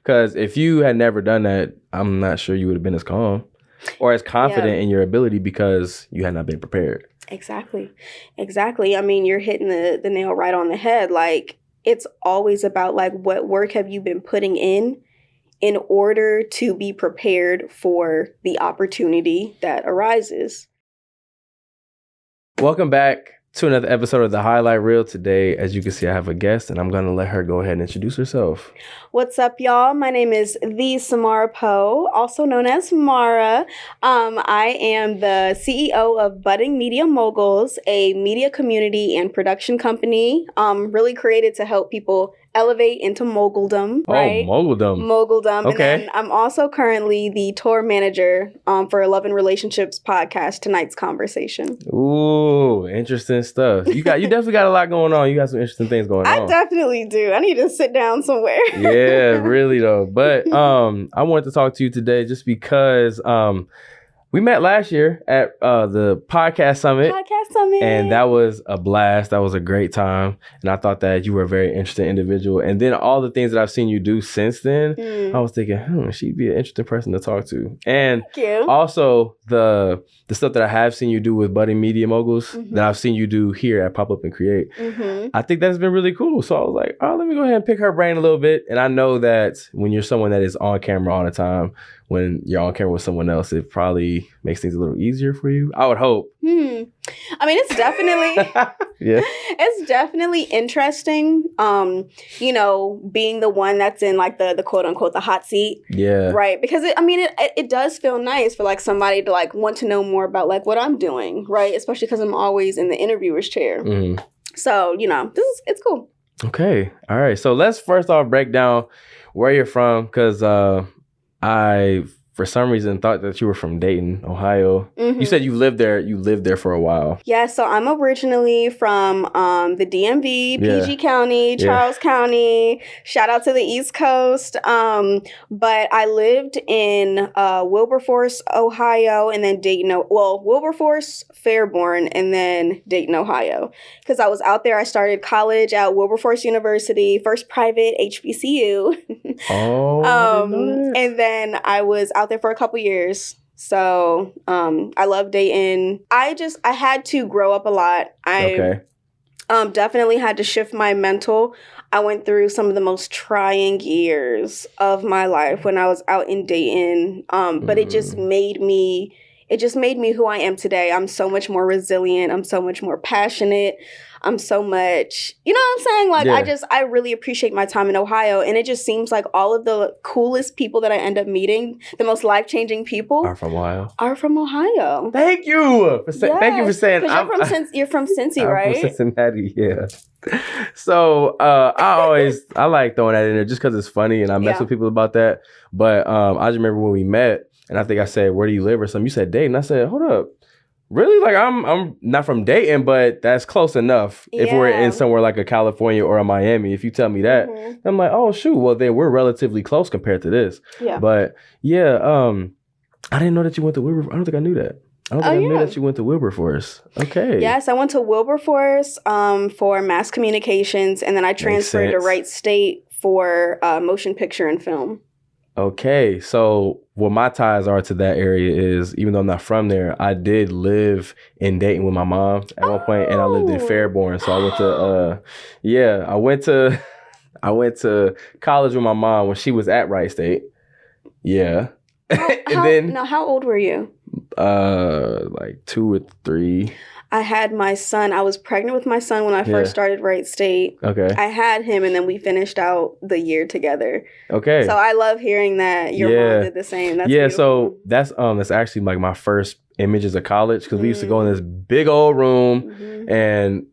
Because if you had never done that, I'm not sure you would have been as calm or as confident in your ability because you had not been prepared. Exactly. I mean, you're hitting the nail right on the head. Like, it's always about, like, what work have you been putting in order to be prepared for the opportunity that arises. Welcome back to another episode of The Highlight Reel. Today, as you can see, I have a guest, and I'm going to let her go ahead and introduce herself. What's up, y'all? My name is the Samarah Poe, also known as Mara. I am the CEO of Budding Media Moguls, a media community and production company really created to help people elevate into moguldom, right? Oh, moguldom. Okay. And then I'm also currently the tour manager for Love and Relationships podcast, Tonight's Conversation. Ooh, interesting stuff. You definitely got a lot going on. You got some interesting things going on. I definitely do. I need to sit down somewhere. Yeah, really though. But I wanted to talk to you today just because we met last year at the podcast summit. And that was a blast. That was a great time. And I thought that you were a very interesting individual. And then all the things that I've seen you do since then, I was thinking, she'd be an interesting person to talk to. And also the stuff that I have seen you do with Budding Media Moguls that I've seen you do here at Pop Up and Create. I think that's been really cool. So I was like, let me go ahead and pick her brain a little bit. And I know that when you're someone that is on camera all the time, when you're on camera with someone else, it probably makes things a little easier for you. I would hope. I mean, it's definitely, it's definitely interesting, being the one that's in like the quote unquote, the hot seat. Yeah. Right. Because it does feel nice for like somebody to like want to know more about like what I'm doing. Right. Especially because I'm always in the interviewer's chair. So, it's cool. Okay. All right. So let's first off break down where you're from, because I, for some reason, thought that you were from Dayton, Ohio. You said you lived there for a while. Yeah, so I'm originally from the DMV, PG County, Charles County. Shout out to the East Coast. But I lived in Wilberforce, Ohio, and then Dayton. Wilberforce, Fairborn, and then Dayton, Ohio. Because I was out there. I started college at Wilberforce University, first private HBCU. And then I was out there for a couple years. So I love Dayton. I had to grow up a lot. I definitely had to shift my mental. I went through some of the most trying years of my life when I was out in Dayton. But it just made me who I am today. I'm so much more resilient. I'm so much more passionate. I'm so much, you know what I'm saying? Like, I really appreciate my time in Ohio. And it just seems like all of the coolest people that I end up meeting, the most life-changing people are from Ohio. Thank you. Thank you for saying. You're from Cincy, right? I'm from Cincinnati, yeah. So I like throwing that in there just because it's funny and I mess with people about that. But I just remember when we met and I think I said, where do you live or something? You said Dayton. I said, hold up. Really? Like, I'm not from Dayton, but that's close enough if we're in somewhere like a California or a Miami. If you tell me that, I'm like, oh, shoot. Well, we're relatively close compared to this. Yeah. But, I didn't know that you went to Wilberforce. I don't think I knew that. I knew that you went to Wilberforce. Okay. Yes, I went to Wilberforce for mass communications, and then I transferred to Wright State for motion picture and film. Okay, so what my ties are to that area is, even though I'm not from there, I did live in Dayton with my mom at one point, and I lived in Fairborn. So I went to college with my mom when she was at Wright State. Yeah. How old were you? Like 2 or 3. I had my son. I was pregnant with my son when I first started Wright State. Okay. I had him, and then we finished out the year together. Okay. So I love hearing that your mom did the same. That's beautiful. So that's actually like my first images of college, because we used to go in this big old room, and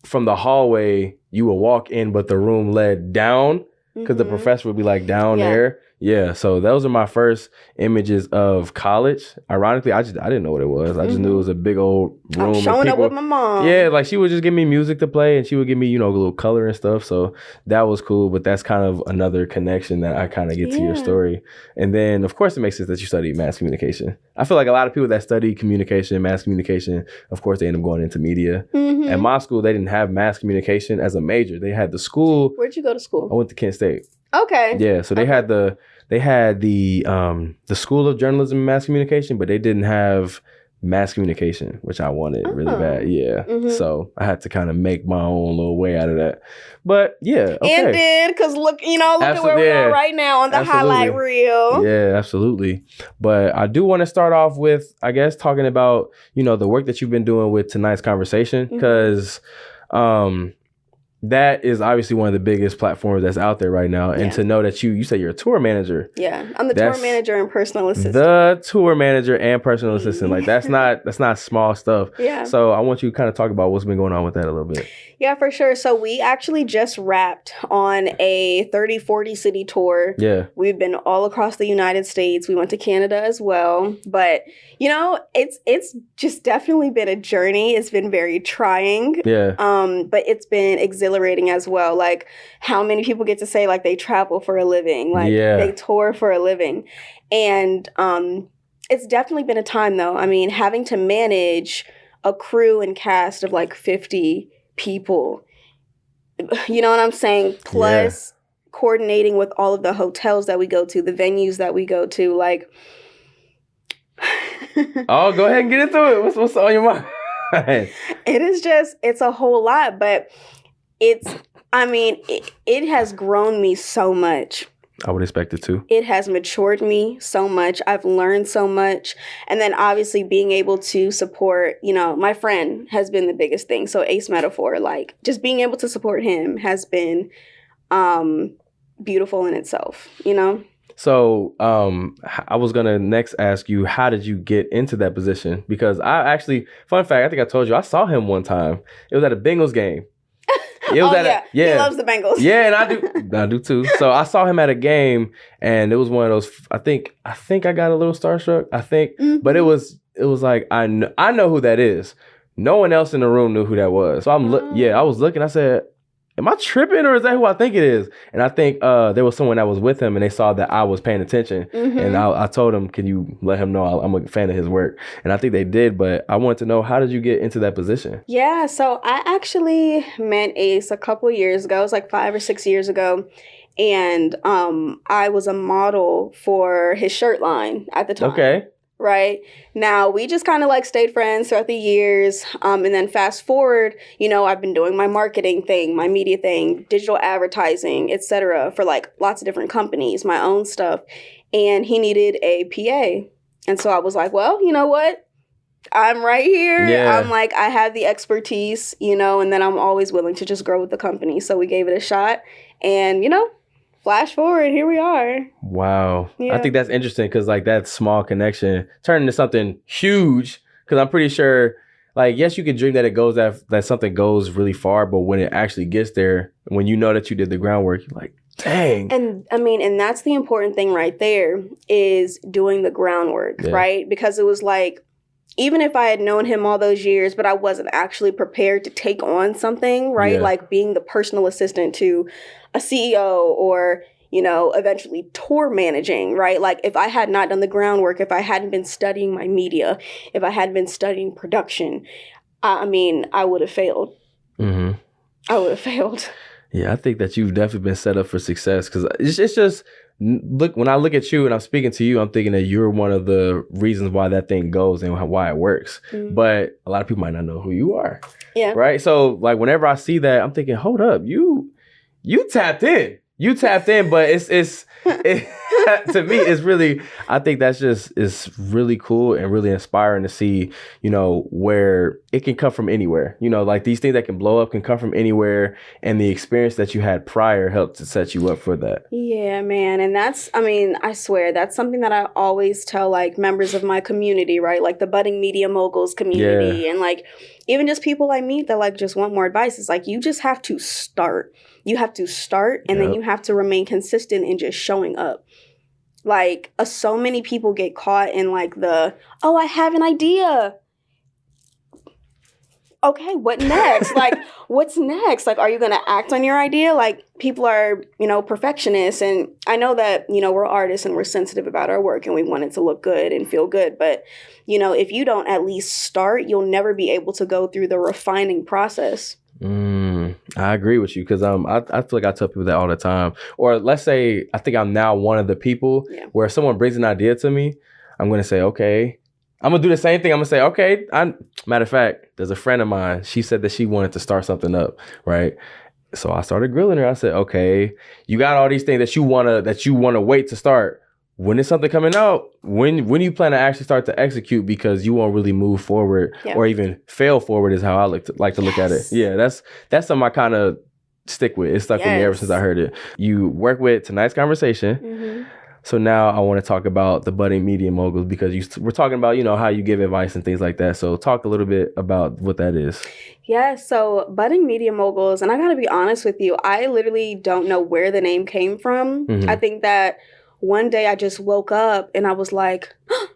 from the hallway you would walk in, but the room led down because the professor would be like down there. Yeah, so those are my first images of college. Ironically, I didn't know what it was. I just knew it was a big old room. I'm showing up with my mom. Yeah, like she would just give me music to play, and she would give me, a little color and stuff. So that was cool. But that's kind of another connection that I kind of get to your story. And then, of course, it makes sense that you studied mass communication. I feel like a lot of people that study communication, mass communication, of course, they end up going into media. At my school, they didn't have mass communication as a major. They had the school. Where'd you go to school? I went to Kent State. Okay. Yeah, so they had the School of Journalism and Mass Communication, but they didn't have mass communication, which I wanted really bad. Yeah. Mm-hmm. So I had to kind of make my own little way out of that. But yeah, okay. And did, because look at where we are right now on the highlight reel. Yeah, absolutely. But I do want to start off with, I guess, talking about, the work that you've been doing with tonight's conversation, because that is obviously one of the biggest platforms that's out there right now. And to know that you say you're a tour manager. Yeah, I'm the tour manager and personal assistant. The tour manager and personal assistant. Like that's not small stuff. Yeah. So I want you to kind of talk about what's been going on with that a little bit. Yeah, for sure. So we actually just wrapped on a 30-40 city tour. Yeah. We've been all across the United States. We went to Canada as well. But, it's just definitely been a journey. It's been very trying. Yeah. But it's been exhilarating as well. Like, how many people get to say, like, they travel for a living? Like, they tour for a living. And it's definitely been a time, though. I mean, having to manage a crew and cast of, like, 50 people, you know what I'm saying? Plus coordinating with all of the hotels that we go to, the venues that we go to, like. Oh, go ahead and get into it. What's on your mind? It's a whole lot, but it has grown me so much. I would expect it to. It has matured me so much. I've learned so much. And then obviously being able to support, my friend has been the biggest thing. So Ace Metaphor, like just being able to support him has been beautiful in itself, So I was going to next ask you, how did you get into that position? Because fun fact, I think I told you, I saw him one time. It was at a Bengals game. He loves the Bengals. Yeah, and I do too. So I saw him at a game, and it was one of those. I think I got a little starstruck. But it was like I know who that is. No one else in the room knew who that was. So I was looking. I said, am I tripping, or is that who I think it is? And I think there was someone that was with him, and they saw that I was paying attention. Mm-hmm. And I told him, can you let him know I'm a fan of his work? And I think they did, but I wanted to know, how did you get into that position? Yeah, so I actually met Ace a couple years ago. It was like 5 or 6 years ago. And I was a model for his shirt line at the time. Okay. Right. Now, we just kind of like stayed friends throughout the years. And then fast forward, I've been doing my marketing thing, my media thing, digital advertising, etc. for like lots of different companies, my own stuff. And he needed a PA. And so I was like, well, you know what? I'm right here. Yeah. I'm like, I have the expertise, and then I'm always willing to just grow with the company. So we gave it a shot. And, flash forward, here we are. Wow. Yeah. I think that's interesting because like that small connection turned into something huge, because I'm pretty sure, like, yes, you can dream that that something goes really far, but when it actually gets there, when you know that you did the groundwork, you're like, dang. And and that's the important thing right there, is doing the groundwork, right? Because it was like, even if I had known him all those years, but I wasn't actually prepared to take on something, right? Yeah. Like being the personal assistant to a CEO or, eventually tour managing, right? Like if I had not done the groundwork, if I hadn't been studying my media, if I hadn't been studying production, I would have failed. Mm-hmm. I would have failed. Yeah, I think that you've definitely been set up for success, because it's just, when I look at you and I'm speaking to you, I'm thinking that you're one of the reasons why that thing goes and why it works. Mm-hmm. But a lot of people might not know who you are. Yeah. Right. So like whenever I see that, I'm thinking, hold up, you tapped in. But it's to me, it's really, I think that's it's really cool and really inspiring to see, where it can come from anywhere. Like these things that can blow up can come from anywhere. And the experience that you had prior helped to set you up for that. Yeah, man. And that's, I swear, that's something that I always tell like members of my community, right? Like the budding media moguls community. Yeah. And like even just people I meet that like just want more advice. It's like, you just have to start. You have to start, and then you have to remain consistent in just showing up. Like, so many people get caught in like I have an idea. Okay, what next? Like, what's next? Like, are you going to act on your idea? Like, people are, perfectionists. And I know that, we're artists and we're sensitive about our work and we want it to look good and feel good. But, if you don't at least start, you'll never be able to go through the refining process. I agree with you because I feel like I tell people that all the time. Or let's say I think I'm now one of the people where if someone brings an idea to me, I'm going to say, okay. I'm going to do the same thing. I'm going to say, okay. Matter of fact, there's a friend of mine. She said that she wanted to start something up, right? So I started grilling her. I said, okay, you got all these things that you wanna wait to start. When is something coming out? When you plan to actually start to execute, because you won't really move forward or even fail forward is how I like to look at it. Yeah, that's something I kind of stick with. It stuck with me ever since I heard it. You work with tonight's conversation. Mm-hmm. So now I want to talk about the budding media moguls, because we're talking about, how you give advice and things like that. So talk a little bit about what that is. Yeah, so budding media moguls, and I got to be honest with you, I literally don't know where the name came from. Mm-hmm. I think that one day I just woke up and I was like, oh,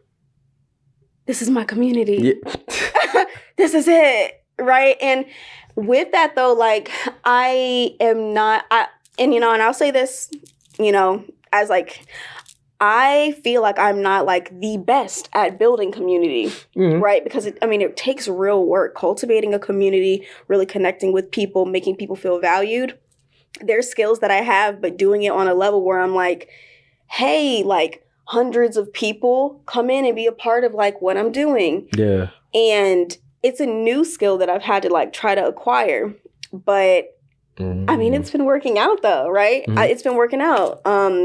this is my community. Yeah. This is it, right? And with that though, like I am not, and I'll say this, as like, I feel like I'm not like the best at building community, mm-hmm. right? Because it takes real work, cultivating a community, really connecting with people, making people feel valued. There's skills that I have, but doing it on a level where I'm like, hey, like hundreds of people come in and be a part of like what I'm doing. Yeah. And it's a new skill that I've had to like try to acquire, but it's been working out though, right? Mm-hmm. It's been working out.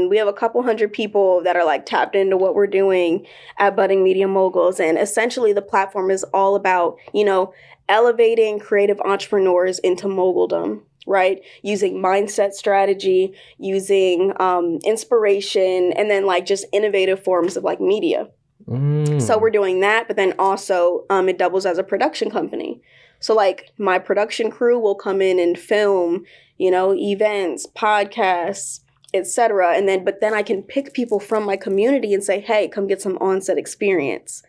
We have a couple hundred people that are like tapped into what we're doing at Budding Media Moguls. And essentially the platform is all about, elevating creative entrepreneurs into moguldom, right? Using mindset strategy, using inspiration, and then like just innovative forms of like media. So we're doing that, but then also it doubles as a production company. So like my production crew will come in and film, events, podcasts, etc. But then I can pick people from my community and say, hey, come get some on-set experience.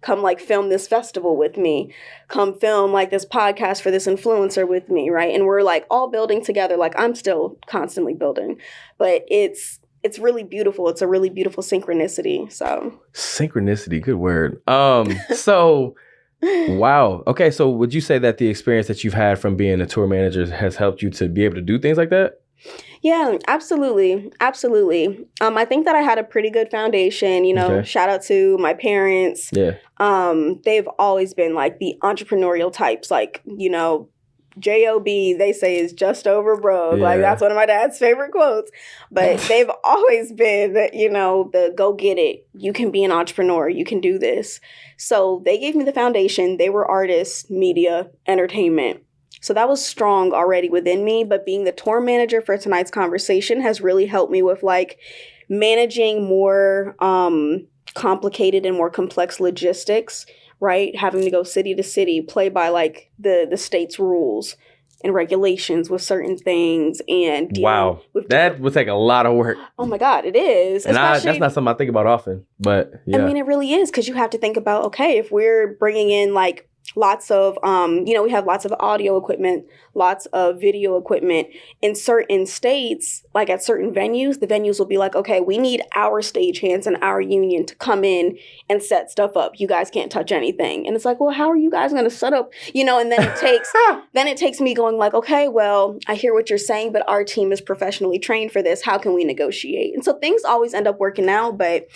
Come like film this festival with me. Come film like this podcast for this influencer with me, right? And we're like all building together. Like I'm still constantly building, but it's really beautiful. It's a really beautiful synchronicity. So synchronicity, good word. So. Wow. Okay. So would you say that the experience that you've had from being a tour manager has helped you to be able to do things like that? Yeah, absolutely. Absolutely. I think that I had a pretty good foundation, shout out to my parents. Yeah. They've always been like the entrepreneurial types, like, JOB, they say, is just over broke. Yeah. Like, that's one of my dad's favorite quotes. But they've always been, the go get it. You can be an entrepreneur. You can do this. So they gave me the foundation. They were artists, media, entertainment. So that was strong already within me. But being the tour manager for tonight's conversation has really helped me with, like, managing more complicated and more complex logistics, right? Having to go city to city, play by like the state's rules and regulations with certain things, and with that would take a lot of work. Oh my God, it is. And that's not something I think about often, but yeah. It really is, because you have to think about, okay, if we're bringing in like lots of, we have lots of audio equipment, lots of video equipment in certain states, like at certain venues, the venues will be like, okay, we need our stagehands and our union to come in and set stuff up. You guys can't touch anything. And it's like, well, how are you guys going to set up, and then it takes me going like, okay, well, I hear what you're saying, but our team is professionally trained for this. How can we negotiate? And so things always end up working out, but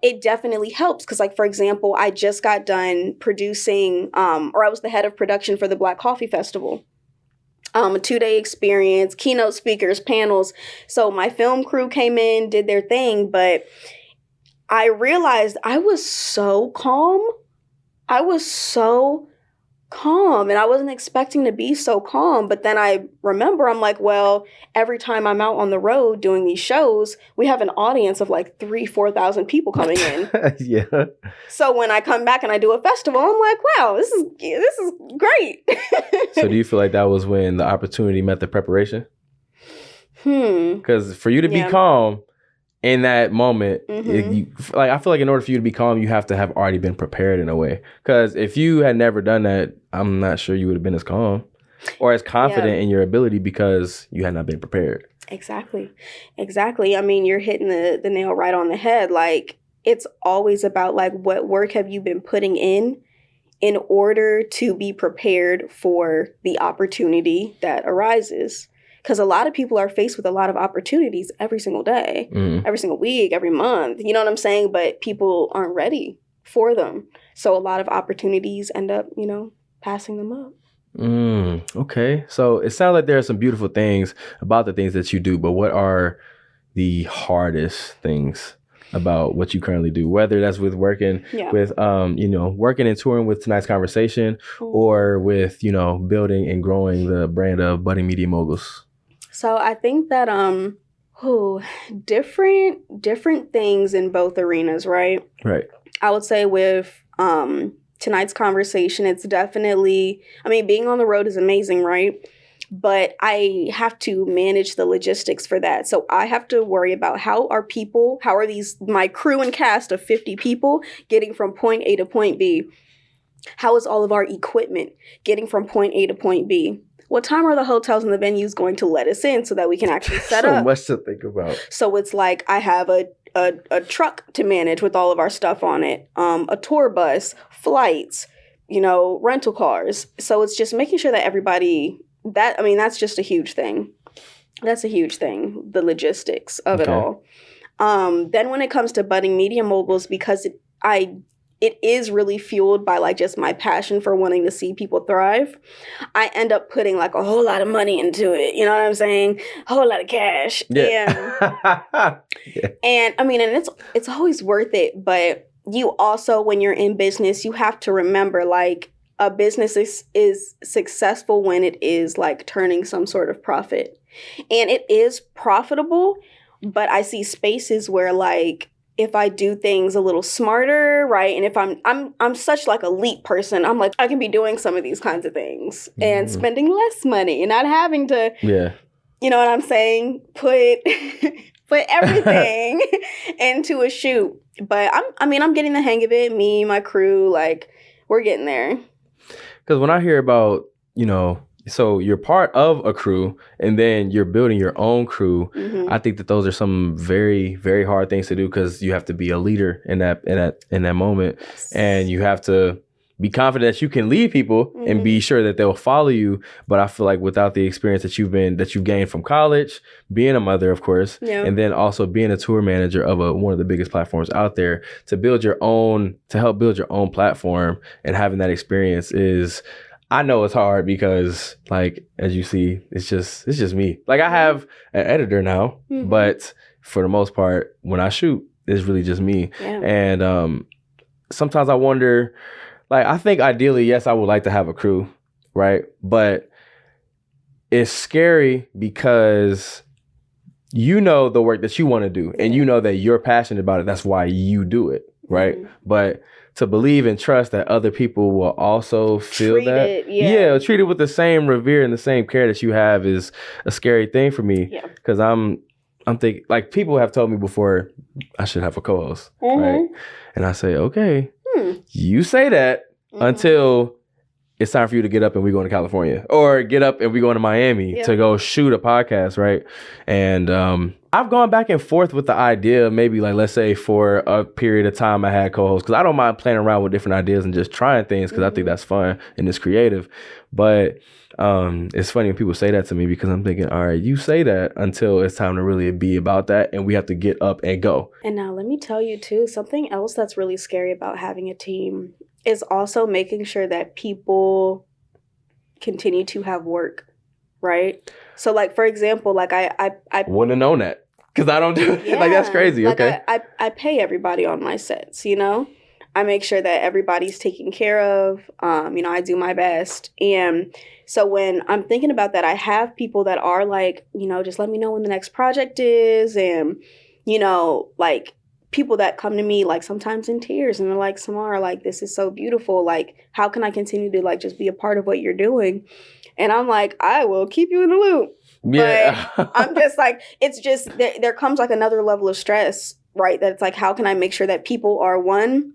it definitely helps because, like, for example, I just got done producing, or I was the head of production for the Black Coffee Festival. A 2-day experience, keynote speakers, panels. So my film crew came in, did their thing, but I realized I was so calm. And I wasn't expecting to be so calm. But then I remember, I'm like, well, every time I'm out on the road doing these shows, we have an audience of like 3,000-4,000 people coming in. Yeah. So when I come back and I do a festival, I'm like, wow, this is great. So do you feel like that was when the opportunity met the preparation? Because for you to be calm in that moment, I feel like in order for you to be calm, you have to have already been prepared in a way. Because if you had never done that, I'm not sure you would have been as calm or as confident in your ability because you had not been prepared. Exactly. I mean, you're hitting the nail right on the head. Like, it's always about like, what work have you been putting in in order to be prepared for the opportunity that arises. Because a lot of people are faced with a lot of opportunities every single day, every single week, every month. You know what I'm saying? But people aren't ready for them. So a lot of opportunities end up, passing them up. Okay. So it sounds like there are some beautiful things about the things that you do, but what are the hardest things about what you currently do, whether that's with working with, working and touring with Tonight's Conversation or with, building and growing the brand of Budding Media Moguls? So I think that, different things in both arenas, right? Right. I would say with, Tonight's Conversation, it's definitely, being on the road is amazing, right? But I have to manage the logistics for that. So I have to worry about how are my crew and cast of 50 people getting from point A to point B? How is all of our equipment getting from point A to point B? What time are the hotels and the venues going to let us in so that we can actually set up? So much to think about. So it's like I have a truck to manage with all of our stuff on it, a tour bus, flights, rental cars. So it's just making sure that everybody, that's just a huge thing. That's a huge thing, the logistics of it all. Then when it comes to Budding Media Moguls, because it is really fueled by like just my passion for wanting to see people thrive, I end up putting like a whole lot of money into it. You know what I'm saying? A whole lot of cash. Yeah. And it's always worth it. But you also, when you're in business, you have to remember like a business is successful when it is like turning some sort of profit. And it is profitable, but I see spaces where like, if I do things a little smarter, right? And if I'm such like a leap person, I'm like, I can be doing some of these kinds of things and spending less money and not having to, you know what I'm saying? Put everything into a shoot. But I'm getting the hang of it. Me, my crew, like we're getting there. Because when I hear about, so you're part of a crew and then you're building your own crew. I think that those are some very, very hard things to do because you have to be a leader in that moment. Yes. And you have to be confident that you can lead people and be sure that they'll follow you. But I feel like without the experience that you've gained from college, being a mother, of course, and then also being a tour manager of one of the biggest platforms out there, to help build your own platform and having that experience is, I know it's hard because, like, as you see, it's just me. Like, I have an editor now, but for the most part, when I shoot, it's really just me. Yeah. And sometimes I wonder, like, I think ideally, yes, I would like to have a crew, right? But it's scary because you know the work that you want to do, and you know that you're passionate about it. That's why you do it, right? But to believe and trust that other people will also feel treat it with the same revere and the same care that you have is a scary thing for me. Because I'm thinking, like, people have told me before I should have a co-host, right? And I say, okay, you say that until it's time for you to get up and we going to California, or get up and we going to Miami to go shoot a podcast, right? And I've gone back and forth with the idea, maybe like, let's say for a period of time I had co-hosts, because I don't mind playing around with different ideas and just trying things because I think that's fun and it's creative. But it's funny when people say that to me because I'm thinking, all right, you say that until it's time to really be about that and we have to get up and go. And now let me tell you too, something else that's really scary about having a team is also making sure that people continue to have work, right? So like, for example, like I wouldn't have known that. Because I don't do it. Like, that's crazy. Like okay. I pay everybody on my sets, I make sure that everybody's taken care of. I do my best. And so when I'm thinking about that, I have people that are like, just let me know when the next project is. And, like people that come to me like sometimes in tears and they're like, Samarah, like, this is so beautiful. Like, how can I continue to like just be a part of what you're doing? And I'm like, I will keep you in the loop. Yeah. But I'm just like, it's just, there comes like another level of stress, right? That's like, how can I make sure that people are, one,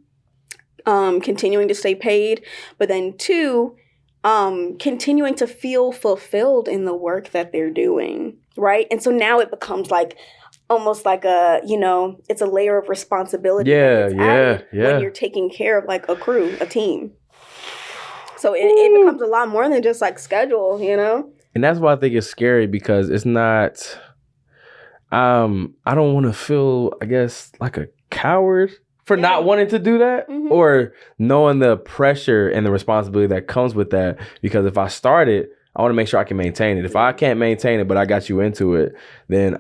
continuing to stay paid, but then two, continuing to feel fulfilled in the work that they're doing, right? And so now it becomes like, almost like a, it's a layer of responsibility that gets added when you're taking care of like a crew, a team. So it becomes a lot more than just like schedule, you know? And that's why I think it's scary, because it's not, I don't want to feel, I guess, like a coward for not wanting to do that, or knowing the pressure and the responsibility that comes with that. Because if I start it, I want to make sure I can maintain it. If I can't maintain it, but I got you into it, then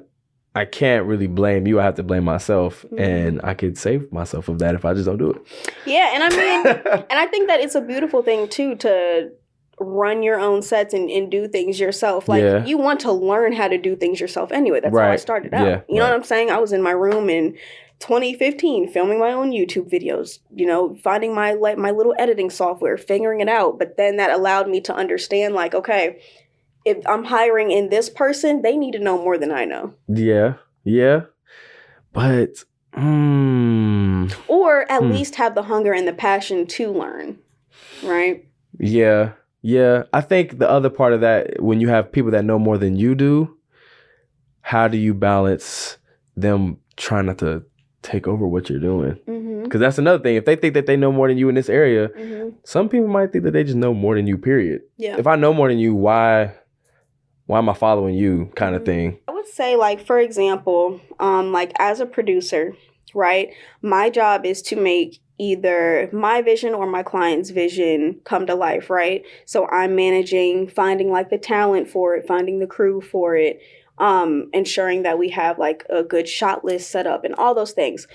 I can't really blame you. I have to blame myself, and I could save myself of that if I just don't do it. Yeah, and I mean, and I think that it's a beautiful thing too to run your own sets and do things yourself. Like you want to learn how to do things yourself anyway. That's how I started out. Yeah, you know what I'm saying? I was in my room in 2015 filming my own YouTube videos, you know, finding my little editing software, figuring it out. But then that allowed me to understand, like, okay, if I'm hiring in this person, they need to know more than I know. Yeah. But or at least have the hunger and the passion to learn. Right? Yeah. I think the other part of that, when you have people that know more than you do, how do you balance them trying not to take over what you're doing? Because that's another thing. If they think that they know more than you in this area, some people might think that they just know more than you, period. Yeah. If I know more than you, why am I following you, kind of thing? I would say, like, for example, like as a producer, right? My job is to make either my vision or my client's vision come to life, right? So I'm managing, finding like the talent for it, finding the crew for it, ensuring that we have like a good shot list set up and all those things.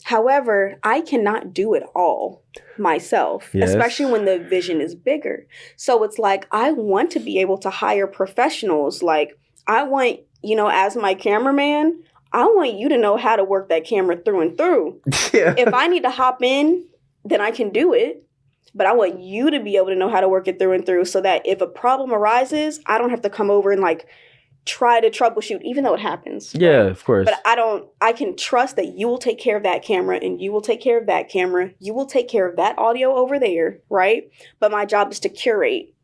However, I cannot do it all myself, especially when the vision is bigger. So it's like, I want to be able to hire professionals. Like, I want, you know, as my cameraman, I want you to know how to work that camera through and through. If I need to hop in, then I can do it. But I want you to be able to know how to work it through and through, so that if a problem arises, I don't have to come over and like try to troubleshoot, even though it happens. Yeah, right? Of course. But I can trust that you will take care of that camera, and you will take care of that camera. You will take care of that audio over there, right? But my job is to curate,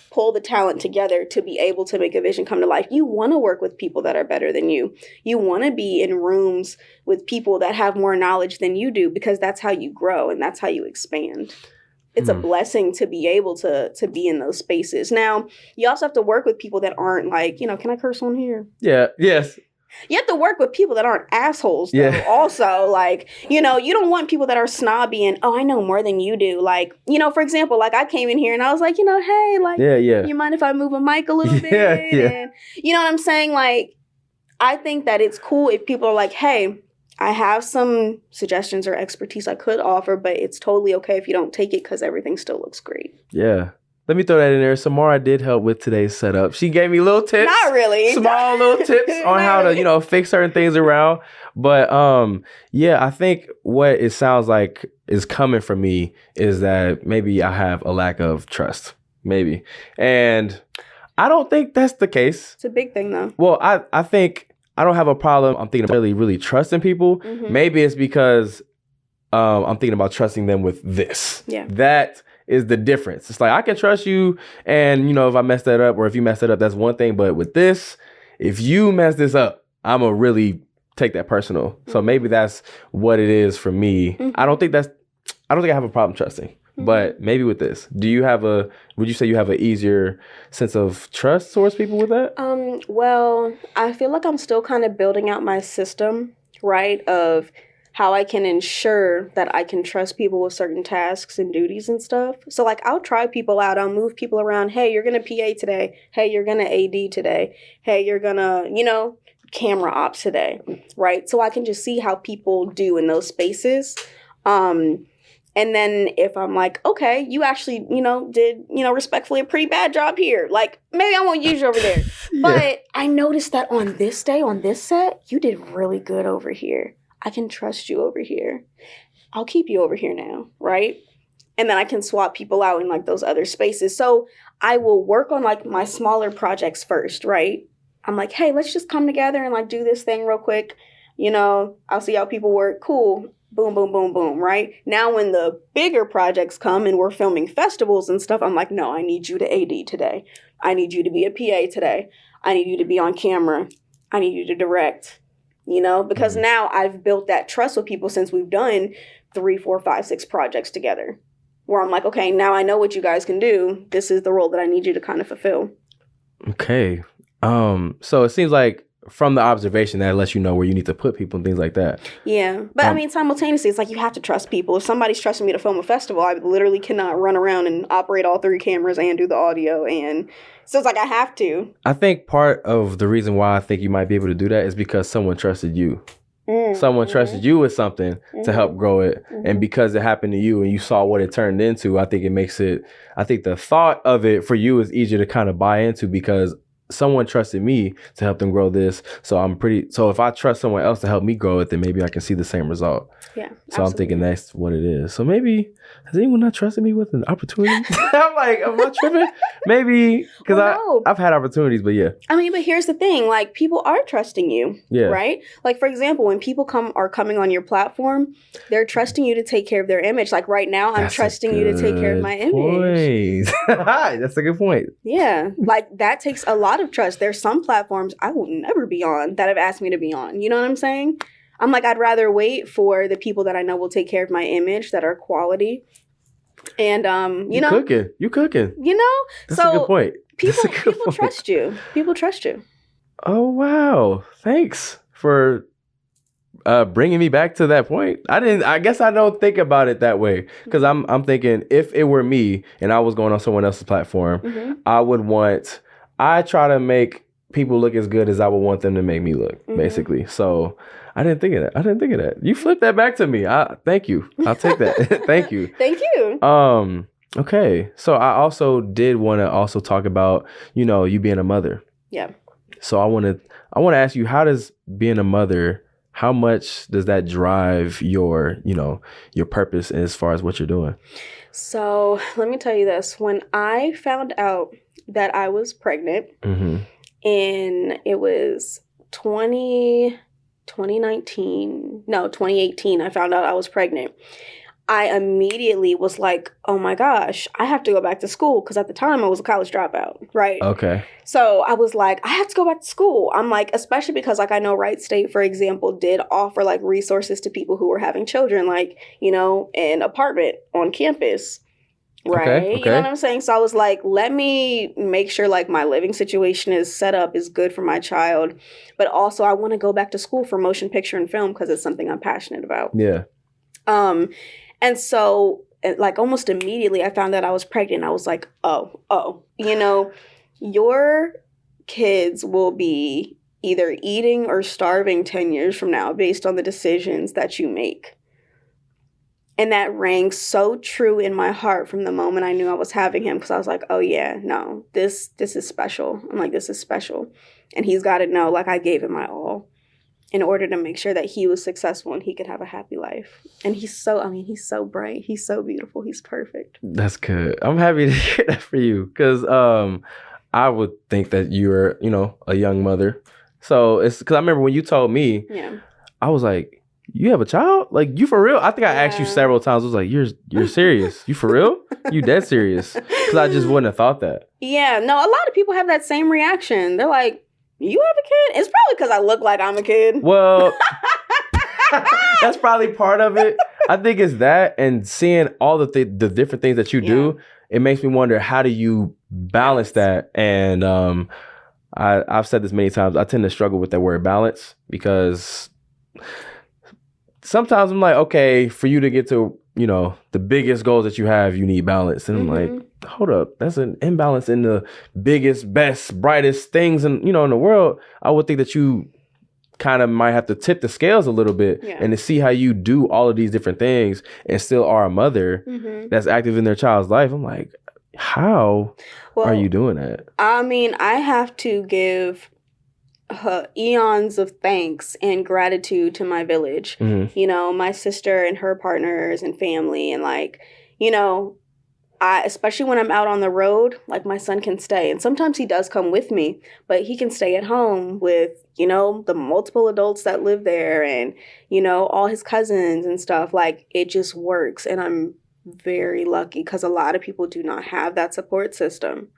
pull the talent together to be able to make a vision come to life. You want to work with people that are better than you. You want to be in rooms with people that have more knowledge than you do, because that's how you grow and that's how you expand. It's a blessing to be able to be in those spaces. Now, you also have to work with people that aren't like, you know, can I curse on here? Yeah. Yes. You have to work with people that aren't assholes, though, also. Like, you know, you don't want people that are snobby and, oh, I know more than you do. Like, you know, for example, like I came in here and I was like, you know, hey, like, you mind if I move a mic a little bit? And, you know what I'm saying? Like, I think that it's cool if people are like, hey, I have some suggestions or expertise I could offer, but it's totally okay if you don't take it, because everything still looks great. Yeah. Let me throw that in there. Samarah did help with today's setup. She gave me little tips. Not really. Small little tips on how to, you know, fix certain things around. But yeah, I think what it sounds like is coming from me is that maybe I have a lack of trust. Maybe. And I don't think that's the case. It's a big thing, though. Well, I think I don't have a problem. I'm thinking about really trusting people. Maybe it's because I'm thinking about trusting them with this. Yeah. That is the difference. It's like, I can trust you, and you know, if I mess that up, or if you mess that up, that's one thing. But with this, if you mess this up, I'm gonna really take that personal. So maybe that's what it is for me. I don't think I have a problem trusting. But maybe with this, would you say you have an easier sense of trust towards people with that? Well, I feel like I'm still kind of building out my system, right, of how I can ensure that I can trust people with certain tasks and duties and stuff. So, like, I'll try people out. I'll move people around. Hey, you're going to PA today. Hey, you're going to AD today. Hey, you're going to, you know, camera ops today, right? So I can just see how people do in those spaces. And then if I'm like, okay, you actually, you know, did, you know, respectfully a pretty bad job here. Like, maybe I won't use you over there. But I noticed that on this day, on this set, you did really good over here. I can trust you over here. I'll keep you over here now, right? And then I can swap people out in like those other spaces. So I will work on like my smaller projects first, right? I'm like, hey, let's just come together and like do this thing real quick. You know, I'll see how people work. Cool. Boom, boom, boom, boom, right? Now when the bigger projects come and we're filming festivals and stuff, I'm like, no, I need you to AD today. I need you to be a PA today. I need you to be on camera. I need you to direct, you know, because now I've built that trust with people since we've done 3, 4, 5, 6 projects together, where I'm like, okay, now I know what you guys can do. This is the role that I need you to kind of fulfill. Okay. So it seems like from the observation that lets you know where you need to put people and things like that. Yeah. But I mean, simultaneously, it's like you have to trust people. If somebody's trusting me to film a festival, I literally cannot run around and operate all 3 cameras and do the audio. And so it's like I have to. I think part of the reason why I think you might be able to do that is because someone trusted you. Someone trusted you with something to help grow it. And because it happened to you and you saw what it turned into, I think the thought of it for you is easier to kind of buy into because someone trusted me to help them grow this. So if I trust someone else to help me grow it, then maybe I can see the same result. Yeah. So absolutely. I'm thinking that's what it is. So maybe, has anyone not trusted me with an opportunity? I'm like, am I tripping? Maybe, because I've had opportunities, but yeah. I mean, but here's the thing, like people are trusting you, right? Like for example, when people are coming on your platform, they're trusting you to take care of their image. Like right now, I'm trusting you to take care of my image. That's a good point. Yeah, like that takes a lot of trust. There's some platforms I will never be on that have asked me to be on. You know what I'm saying? I'm like, I'd rather wait for the people that I know will take care of my image that are quality. And, you know. You cooking. You know? That's a good point. People trust you. People trust you. Oh, wow. Thanks for bringing me back to that point. I guess I don't think about it that way. Because I'm thinking if it were me and I was going on someone else's platform, I try to make people look as good as I would want them to make me look, basically. So I didn't think of that. You flipped that back to me. Thank you. I'll take that. Thank you. Thank you. Okay. So I also did want to also talk about, you being a mother. Yeah. So I want to ask you, how does being a mother, how much does that drive your purpose as far as what you're doing? So let me tell you this. When I found out that I was pregnant, and it was 2018, I found out I was pregnant. I immediately was like, oh my gosh, I have to go back to school. Because at the time I was a college dropout, right? Okay. So I was like, I have to go back to school. I'm like, especially because like I know Wright State, for example, did offer like resources to people who were having children, like, an apartment on campus. Right. Okay. You know what I'm saying? So I was like, let me make sure like my living situation is set up, is good for my child. But also I want to go back to school for motion picture and film because it's something I'm passionate about. Yeah. And so like almost immediately I found out I was pregnant. I was like, oh, your kids will be either eating or starving 10 years from now based on the decisions that you make. And that rang so true in my heart from the moment I knew I was having him, because I was like, oh yeah, no, this is special. I'm like, this is special. And he's got to know, like, I gave him my all in order to make sure that he was successful and he could have a happy life. And he's so bright. He's so beautiful. He's perfect. That's good. I'm happy to hear that for you, because I would think that you're, a young mother. So it's because I remember when you told me, I was like, you have a child? Like, you for real? I think I asked you several times. I was like, you're serious? You for real? You dead serious? Because I just wouldn't have thought that. Yeah, no, a lot of people have that same reaction. They're like, you have a kid? It's probably because I look like I'm a kid. Well, that's probably part of it. I think it's that, and seeing all the different things that you do, it makes me wonder, how do you balance that? And I've said this many times, I tend to struggle with that word balance, because sometimes I'm like, okay, for you to get to, the biggest goals that you have, you need balance. And I'm like, hold up, that's an imbalance in the biggest, best, brightest things in the world. I would think that you kind of might have to tip the scales a little bit and to see how you do all of these different things and still are a mother that's active in their child's life. I'm like, how are you doing that? I mean, I have to give eons of thanks and gratitude to my village. My sister and her partners and family, and like, I, especially when I'm out on the road, like my son can stay, and sometimes he does come with me, but he can stay at home with, the multiple adults that live there, and, all his cousins and stuff. Like, it just works. And I'm very lucky, because a lot of people do not have that support system.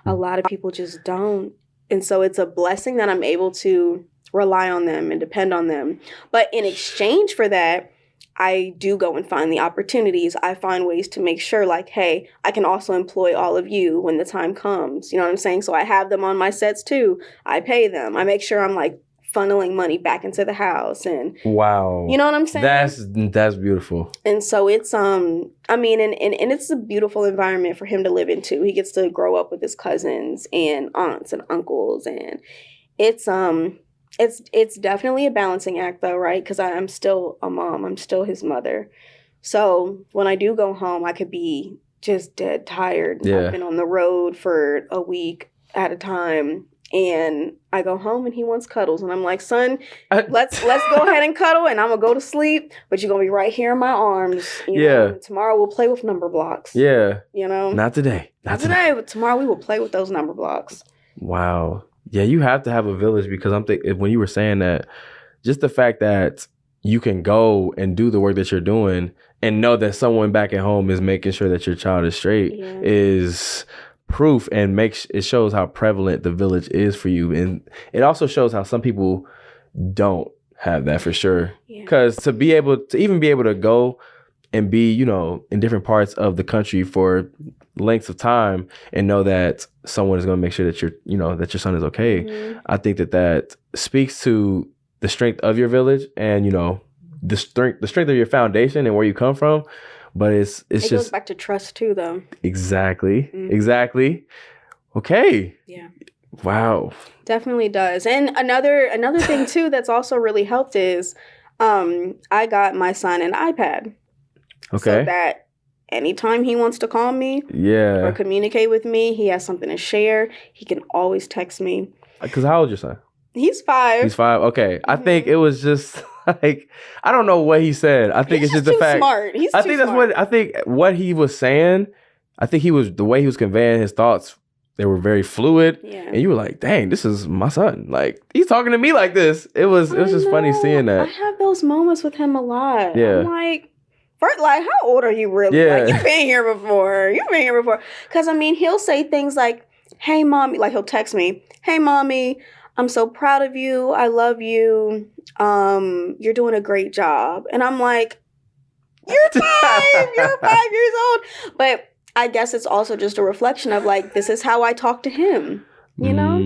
A lot of people just don't. And so it's a blessing that I'm able to rely on them and depend on them. But in exchange for that, I do go and find the opportunities. I find ways to make sure, like, hey, I can also employ all of you when the time comes. You know what I'm saying? So I have them on my sets too. I pay them. I make sure I'm like funneling money back into the house. And wow, you know what I'm saying? That's beautiful. And so it's I mean, and it's a beautiful environment for him to live into. He gets to grow up with his cousins and aunts and uncles, and it's definitely a balancing act though, right? Because I'm still a mom. I'm still his mother. So when I do go home, I could be just dead tired. Yeah. I've been on the road for a week at a time, and I go home and he wants cuddles, and I'm like, son, let's go ahead and cuddle, and I'm gonna go to sleep, but you're gonna be right here in my arms. You know? And tomorrow we'll play with number blocks. Yeah. You know? Not today. Not today, but tomorrow we will play with those number blocks. Wow. Yeah, you have to have a village, because I'm thinking, when you were saying that, just the fact that you can go and do the work that you're doing and know that someone back at home is making sure that your child is straight is proof, and it shows how prevalent the village is for you. And it also shows how some people don't have that for sure. Because to even be able to go and be, you know, in different parts of the country for lengths of time and know that someone is going to make sure that that your son is okay. Mm-hmm. I think that speaks to the strength of your village and, you know, the strength of your foundation and where you come from. But it just goes back to trust too, though. Exactly. Mm-hmm. Exactly. Okay. Yeah. Wow. Definitely does. And another thing too that's also really helped is I got my son an iPad. Okay. So that anytime he wants to call me or communicate with me, he has something to share. He can always text me. Because how old is your son? He's 5. He's 5. Okay. Mm-hmm. I think it was just like, I don't know what he said. I think He's it's just the fact. Smart. He's I think that's smart. what he was saying. I think the way he was conveying his thoughts, they were very fluid. Yeah. And you were like, dang, this is my son. Like, he's talking to me like this. It was just funny seeing that. I have those moments with him a lot. Yeah. I'm like, first, like, how old are you really? Yeah. Like, you've been here before. Because, I mean, he'll say things like, hey, mommy. Like, he'll text me, hey, mommy, I'm so proud of you. I love you. You're doing a great job. And I'm like, you're 5. You're 5 years old. But I guess it's also just a reflection of, like, this is how I talk to him. You know?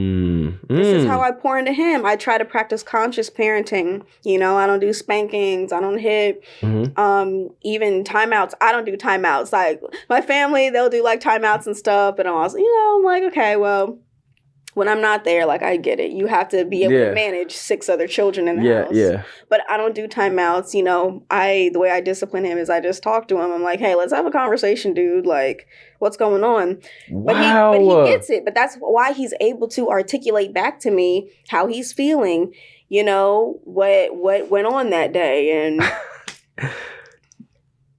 This is how I pour into him. I try to practice conscious parenting. You know, I don't do spankings. I don't hit. Mm-hmm. Even timeouts. I don't do timeouts. Like, my family, they'll do, like, timeouts and stuff. And I'm also, I'm like, okay, well, when I'm not there, like, I get it. You have to be able to manage 6 other children in the house. Yeah. But I don't do timeouts. You know, the way I discipline him is I just talk to him. I'm like, hey, let's have a conversation, dude. Like, what's going on? Wow. But he gets it. But that's why he's able to articulate back to me how he's feeling, you know, what went on that day. And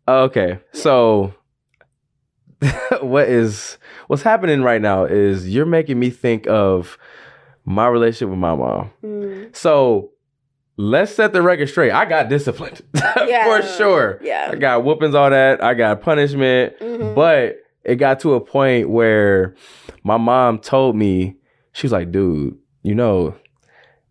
okay. So what's happening right now is you're making me think of my relationship with my mom. So let's set the record straight. I got disciplined for sure. Yeah. I got whoopings, all that. I got punishment. Mm-hmm. But it got to a point where my mom told me, she was like, dude, you know,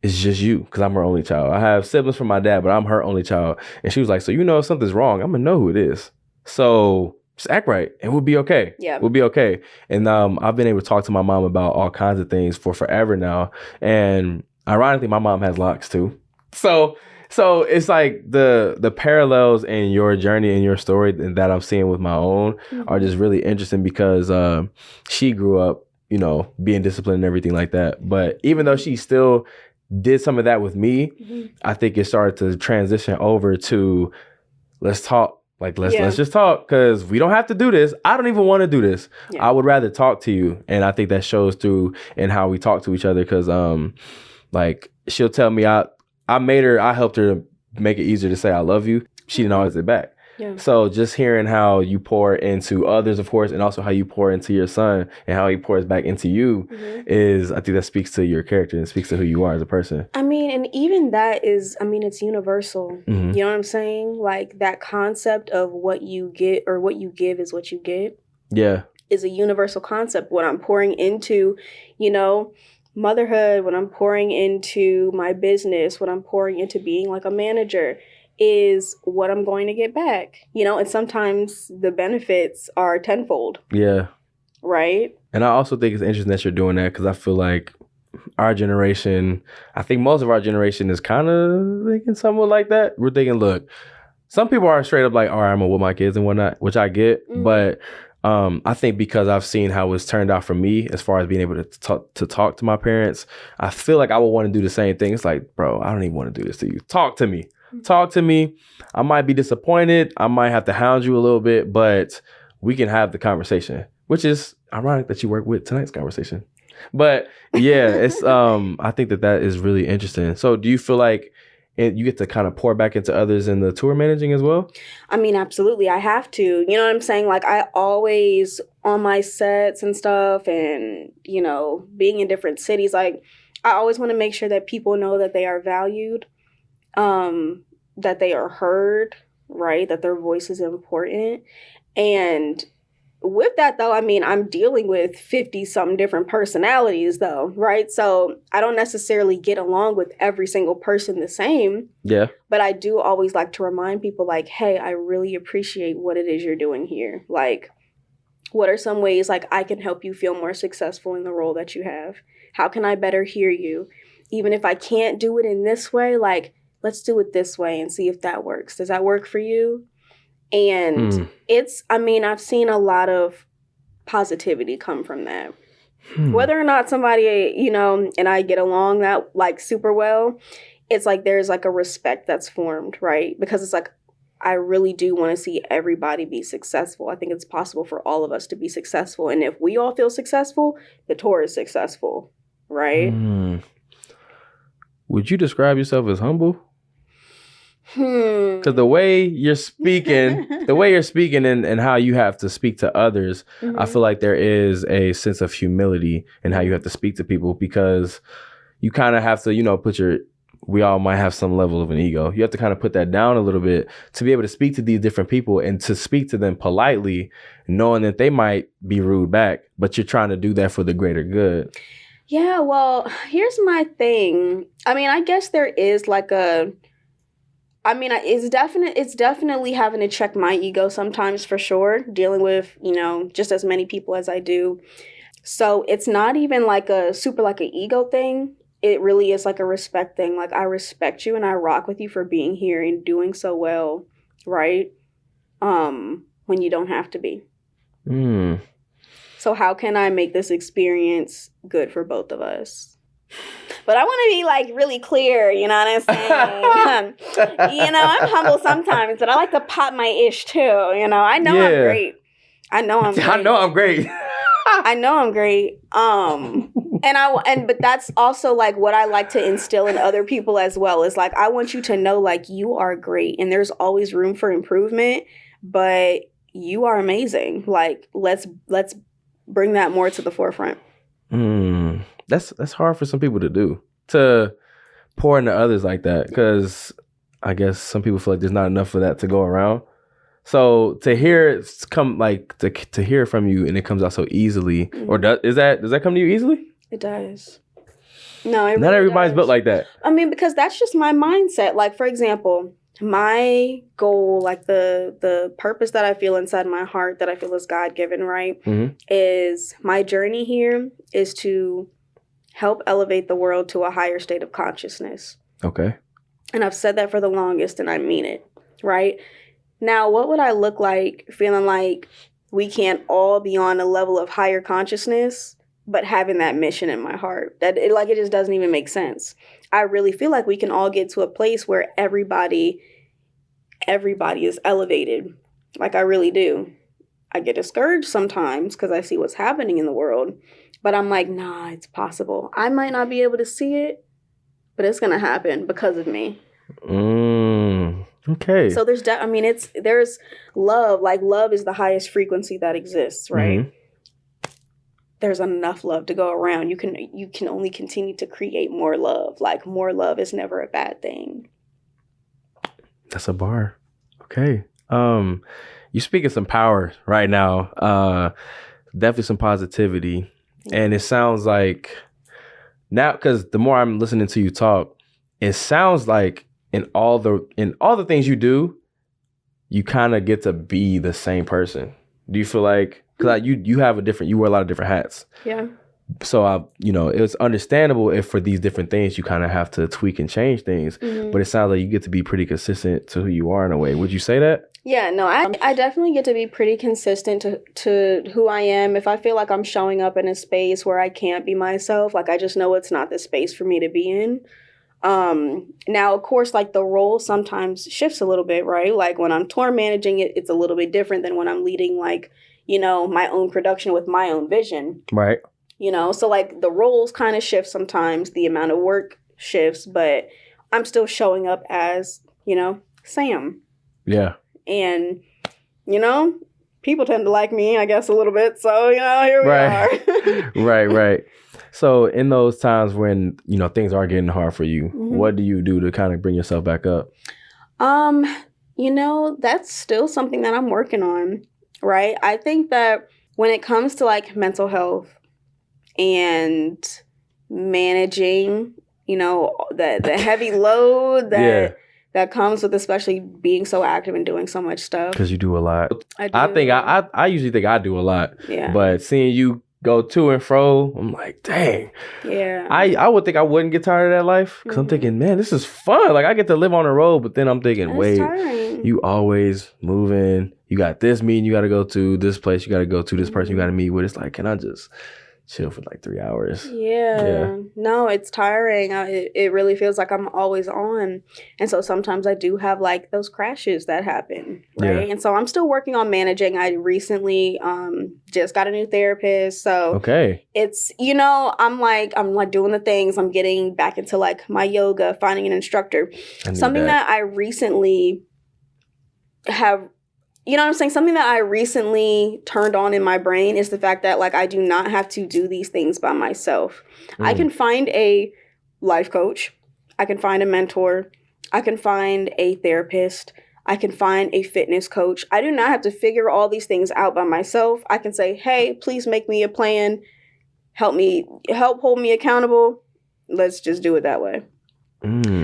it's just you, because I'm her only child. I have siblings from my dad, but I'm her only child. And she was like, so you know if something's wrong, I'm going to know who it is. So just act right and we'll be okay. Yeah. We'll be okay. And I've been able to talk to my mom about all kinds of things for forever now. And ironically, my mom has locks too. So it's like the parallels in your journey and your story that I'm seeing with my own are just really interesting, because she grew up, you know, being disciplined and everything like that. But even though she still did some of that with me, I think it started to transition over to let's talk. Like, let's just talk, because we don't have to do this. I don't even want to do this. Yeah. I would rather talk to you. And I think that shows through in how we talk to each other, because like, she'll tell me I helped her make it easier to say I love you. She didn't always say it back. Yeah. So just hearing how you pour into others, of course, and also how you pour into your son and how he pours back into you I think that speaks to your character and speaks to who you are as a person. I mean, and even that is, it's universal. Mm-hmm. You know what I'm saying? Like, that concept of what you get or what you give is what you get. Yeah. Is a universal concept. What I'm pouring into, you know, motherhood, what I'm pouring into my business, what I'm pouring into being like a manager, is what I'm going to get back, you know, and sometimes the benefits are tenfold. Yeah. Right. And I also think it's interesting that you're doing that because I feel like our generation, I think most of our generation is kind of thinking somewhat like that. We're thinking, look, some people are straight up like, all right, I'm gonna with my kids and whatnot, which I get. Mm-hmm. But I think because I've seen how it's turned out for me as far as being able to talk to my parents, I feel like I would want to do the same thing. It's like, bro, I don't even want to do this to you. Talk to me. Talk to me. I might be disappointed. I might have to hound you a little bit, but we can have the conversation, which is ironic that you work with tonight's conversation. But yeah, it's I think that is really interesting. So do you feel like you get to kind of pour back into others in the tour managing as well? I mean, absolutely. I have to. You know what I'm saying? Like, I always, on my sets and stuff and, you know, being in different cities, like, I always want to make sure that people know that they are valued, that they are heard, right? That their voice is important. And with that, though, I mean, I'm dealing with 50-something different personalities, though, right? So I don't necessarily get along with every single person the same. Yeah. But I do always like to remind people, like, hey, I really appreciate what it is you're doing here. Like, what are some ways, like, I can help you feel more successful in the role that you have? How can I better hear you? Even if I can't do it in this way, like, let's do it this way and see if that works. Does that work for you? And I mean, I've seen a lot of positivity come from that. Whether or not somebody, you know, and I get along that like super well, it's like there's like a respect that's formed, right? Because it's like, I really do want to see everybody be successful. I think it's possible for all of us to be successful. And if we all feel successful, the tour is successful, right? Would you describe yourself as humble? Because the way you're speaking and how you have to speak to others, I feel like there is a sense of humility in how you have to speak to people, because you kind of have to, you know, we all might have some level of an ego. You have to kind of put that down a little bit to be able to speak to these different people and to speak to them politely, knowing that they might be rude back, but you're trying to do that for the greater good. Yeah, well, here's my thing. I mean, I guess there is like it's definitely having to check my ego sometimes, for sure, dealing with, you know, just as many people as I do. So it's not even like a super like an ego thing. It really is like a respect thing. Like, I respect you and I rock with you for being here and doing so well, right? When you don't have to be. So how can I make this experience good for both of us? But I want to be like really clear, you know what I'm saying? You know, I'm humble sometimes, but I like to pop my ish too. You know, I know I'm great. I know I'm great. But that's also like what I like to instill in other people as well, is like, I want you to know, like, you are great and there's always room for improvement, but you are amazing. Like, let's bring that more to the forefront. That's hard for some people to do, to pour into others like that, because I guess some people feel like there's not enough of that to go around. So to hear it come, like to hear from you and it comes out so easily, or does that come to you easily? It does. No, it not really everybody's does. Built like that. I mean, because that's just my mindset. Like, for example, my goal, like the purpose that I feel inside my heart that I feel is God-given, right, is my journey here is to help elevate the world to a higher state of consciousness. Okay. And I've said that for the longest, and I mean it, right? Now, what would I look like feeling like we can't all be on a level of higher consciousness, but having that mission in my heart? It just doesn't even make sense. I really feel like we can all get to a place where everybody is elevated. Like, I really do. I get discouraged sometimes because I see what's happening in the world. But I'm like, nah, it's possible. I might not be able to see it, but it's going to happen because of me. Okay. So there's love. Like, love is the highest frequency that exists, right? There's enough love to go around. You can only continue to create more love. Like, more love is never a bad thing. That's a bar. Okay. You're speaking some power right now. Definitely some positivity. And it sounds like now, because the more I'm listening to you talk, it sounds like in all the things you do, you kind of get to be the same person. Do you feel like, because you wear a lot of different hats. Yeah. So it's understandable if for these different things you kind of have to tweak and change things, but it sounds like you get to be pretty consistent to who you are in a way. Would you say that? Yeah, no, I definitely get to be pretty consistent to who I am. If I feel like I'm showing up in a space where I can't be myself, like I just know it's not the space for me to be in. Now, of course, like the role sometimes shifts a little bit, right? Like when I'm tour managing it, it's a little bit different than when I'm leading like, my own production with my own vision. Right. So like the roles kind of shift sometimes, the amount of work shifts, but I'm still showing up as, Sam. Yeah. And, people tend to like me, I guess, a little bit. So, here we are. Right. So in those times when, things are getting hard for you, what do you do to kind of bring yourself back up? That's still something that I'm working on, right? I think that when it comes to like mental health and managing, the heavy load that comes with especially being so active and doing so much stuff. Because you do a lot. I think I usually think I do a lot. Yeah. But seeing you go to and fro, I'm like, dang. Yeah. I would think I wouldn't get tired of that life. Because I'm thinking, man, this is fun. Like I get to live on the road. But then I'm thinking, wait, tiring. You always moving. You got this meeting you got to go to, this place you got to go to, this person you got to meet with. It's like, can I just chill for like 3 hours? Yeah. No, it's tiring. It really feels like I'm always on. And so sometimes I do have like those crashes that happen, right? Yeah. And so I'm still working on managing. I recently just got a new therapist. So okay. It's, I'm like doing the things. I'm getting back into like my yoga, finding an instructor. Something that I recently have, something that I recently turned on in my brain is the fact that like I do not have to do these things by myself. I can find a life coach. I can find a mentor. I can find a therapist. I can find a fitness coach. I do not have to figure all these things out by myself. I can say, hey, please make me a plan. Help hold me accountable. Let's just do it that way.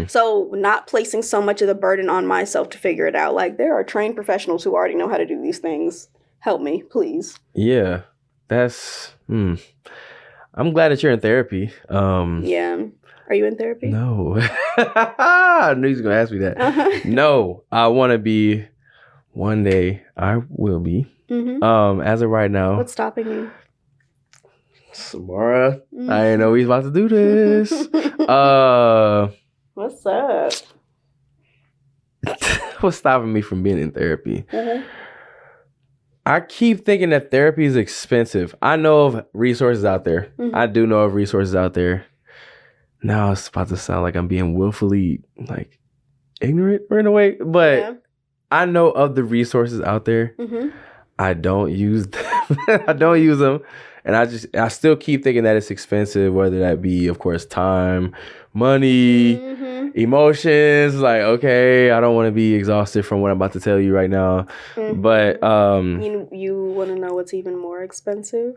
So not placing so much of the burden on myself to figure it out. Like there are trained professionals who already know how to do these things. Help me, please. Yeah, that's. I'm glad that you're in therapy. Yeah. Are you in therapy? No. I knew he was gonna ask me that. No, I want to be. One day I will be. As of right now. What's stopping you? Samarah, I didn't know we was about to do this. What's up? What's stopping me from being in therapy? I keep thinking that therapy is expensive. I know of resources out there. I do know of resources out there. Now it's about to sound like I'm being willfully like ignorant or in a way, but I know of the resources out there. I don't use them. I don't use them. And I still keep thinking that it's expensive, whether that be, of course, time, money, emotions. Like, okay, I don't want to be exhausted from what I'm about to tell you right now. But you want to know what's even more expensive?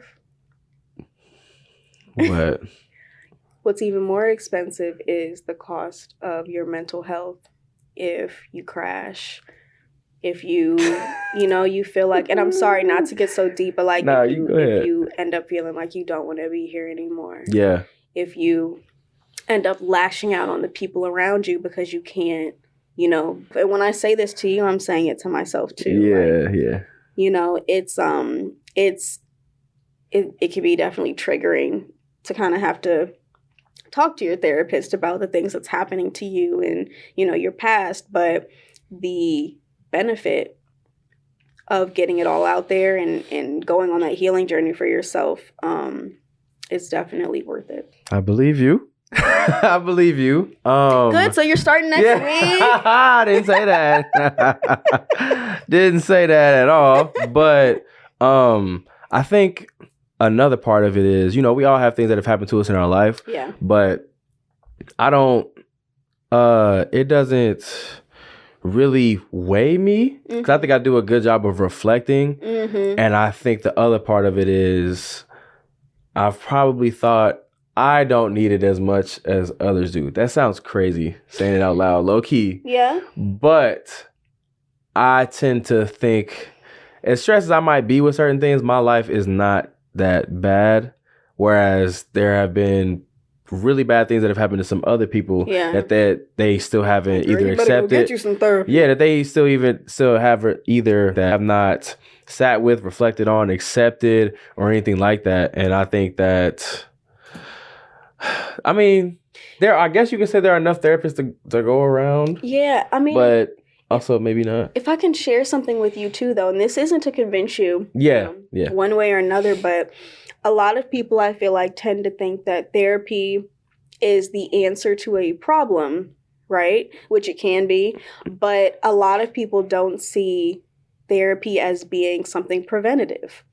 What? What's even more expensive is the cost of your mental health if you crash. If you, you feel like, and I'm sorry not to get so deep, but like if you end up feeling like you don't want to be here anymore. Yeah. If you end up lashing out on the people around you because you can't, and when I say this to you, I'm saying it to myself too. Yeah. It can be definitely triggering to kind of have to talk to your therapist about the things that's happening to you and, your past, but the benefit of getting it all out there and going on that healing journey for yourself is definitely worth it. I believe you. I believe you. Good. So you're starting next week? I didn't say that. Didn't say that at all. But I think another part of it is, we all have things that have happened to us in our life. Yeah. But I don't, it doesn't really weigh me, because I think I do a good job of reflecting. And I think the other part of it is I've probably thought I don't need it as much as others do. That sounds crazy saying it out loud, low key. Yeah. But I tend to think, as stressed as I might be with certain things, my life is not that bad. Whereas there have been really bad things that have happened to some other people that they still haven't either accepted. Get you some therapy. Yeah, that they still have either that have not sat with, reflected on, accepted, or anything like that. And I think that, I mean, I guess you can say there are enough therapists to go around. Yeah, I mean, but also maybe not. If I can share something with you too, though, and this isn't to convince you, one way or another, but a lot of people I feel like tend to think that therapy is the answer to a problem, right? Which it can be, but a lot of people don't see therapy as being something preventative.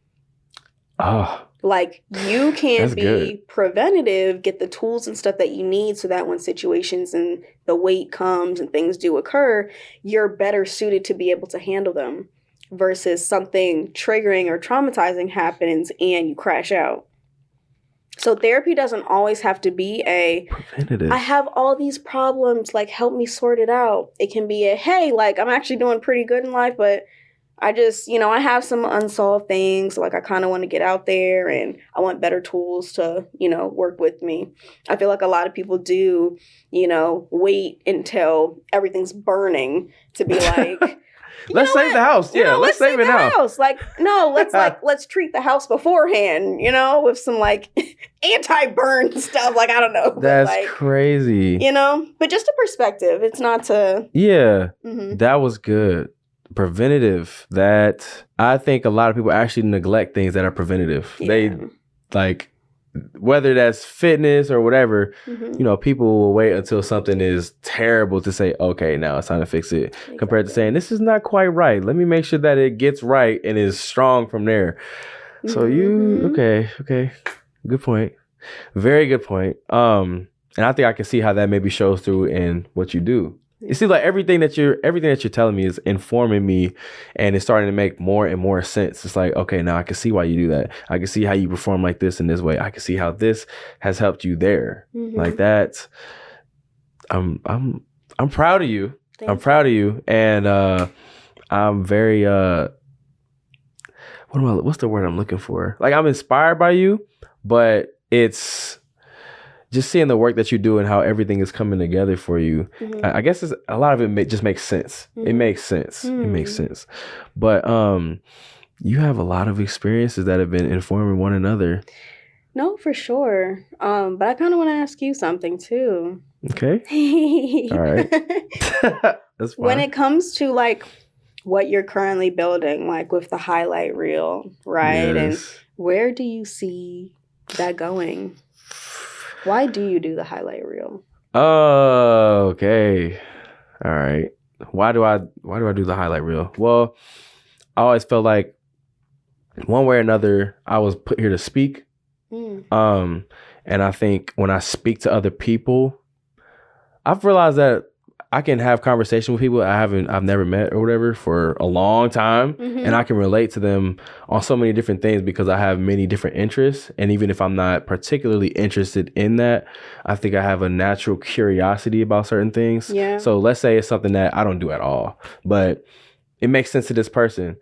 Like, you can be preventative, get the tools and stuff that you need so that when situations and the weight comes and things do occur, you're better suited to be able to handle them versus something triggering or traumatizing happens and you crash out. So therapy doesn't always have to be preventative. I have all these problems, like, help me sort it out. It can be hey, like, I'm actually doing pretty good in life, but I just, I have some unsolved things. Like, I kind of want to get out there and I want better tools to, work with me. I feel like a lot of people do, wait until everything's burning to be like, let's save the house. Yeah, let's save it now. Like, no, let's treat the house beforehand, with some like anti-burn stuff. Like, I don't know. That's crazy. But just a perspective. It's not to. Yeah, that was good. Preventative, that I think a lot of people actually neglect things that are preventative. They like, whether that's fitness or whatever, people will wait until something is terrible to say, okay, now it's time to fix it. Exactly. Compared to saying, this is not quite right. Let me make sure that it gets right and is strong from there. So okay. Good point. Very good point. And I think I can see how that maybe shows through in what you do. It seems like everything that you're telling me is informing me, and it's starting to make more and more sense. It's like, okay, now I can see why you do that. I can see how you perform like this in this way. I can see how this has helped you there. Like that. I'm proud of you. Proud of you, and I'm very what's the word I'm looking for? Like, I'm inspired by you, but it's just seeing the work that you do and how everything is coming together for you. I guess a lot of it just makes sense. It makes sense. It makes sense. But you have a lot of experiences that have been informing one another. No, for sure. But I kind of want to ask you something too. Okay. All right. That's fine. When it comes to like what you're currently building, like with the highlight reel, right? Yes. And where do you see that going? Why do you do the highlight reel? Oh, okay. All right. Why do I do the highlight reel? Well, I always felt like one way or another I was put here to speak. And I think when I speak to other people, I've realized that I can have conversation with people I've never met or whatever for a long time. And I can relate to them on so many different things because I have many different interests. And even if I'm not particularly interested in that, I think I have a natural curiosity about certain things. Yeah. So let's say it's something that I don't do at all, but it makes sense to this person.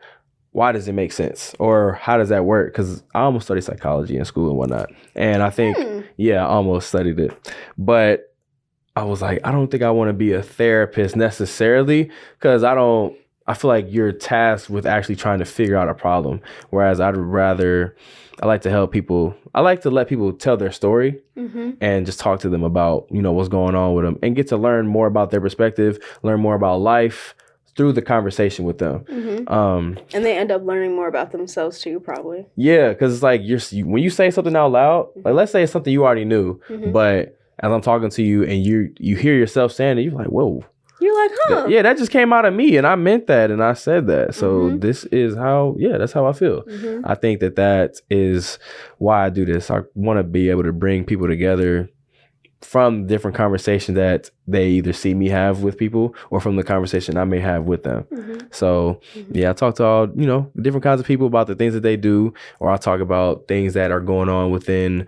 Why does it make sense? Or how does that work? Because I almost studied psychology in school and whatnot. And I think, I almost studied it. But I was like, I don't think I want to be a therapist necessarily, because I feel like you're tasked with actually trying to figure out a problem. Whereas I like to help people. I like to let people tell their story and just talk to them about, what's going on with them and get to learn more about their perspective, learn more about life through the conversation with them. And they end up learning more about themselves too, probably. Yeah, because it's like when you say something out loud, like let's say it's something you already knew, but as I'm talking to you and you hear yourself saying it, you're like, whoa. You're like, huh? Yeah, that just came out of me and I meant that and I said that. So this is that's how I feel. I think that is why I do this. I want to be able to bring people together from different conversations that they either see me have with people or from the conversation I may have with them. So I talk to all, different kinds of people about the things that they do, or I talk about things that are going on within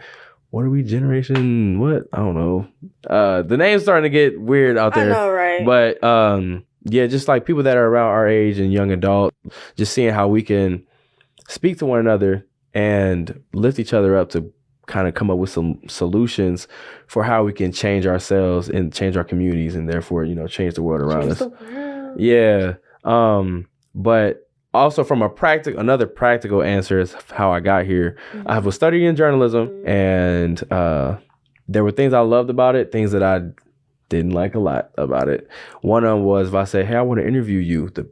what are we, generation? What? I don't know. The name's starting to get weird out there. I know, right? But yeah, just like people that are around our age and young adult, just seeing how we can speak to one another and lift each other up to kind of come up with some solutions for how we can change ourselves and change our communities and therefore, change the world around us. Yeah. But also from another practical answer is how I got here. Mm-hmm. I was studying journalism and there were things I loved about it, things that I didn't like a lot about it. One of them was if I say, hey, I want to interview you, the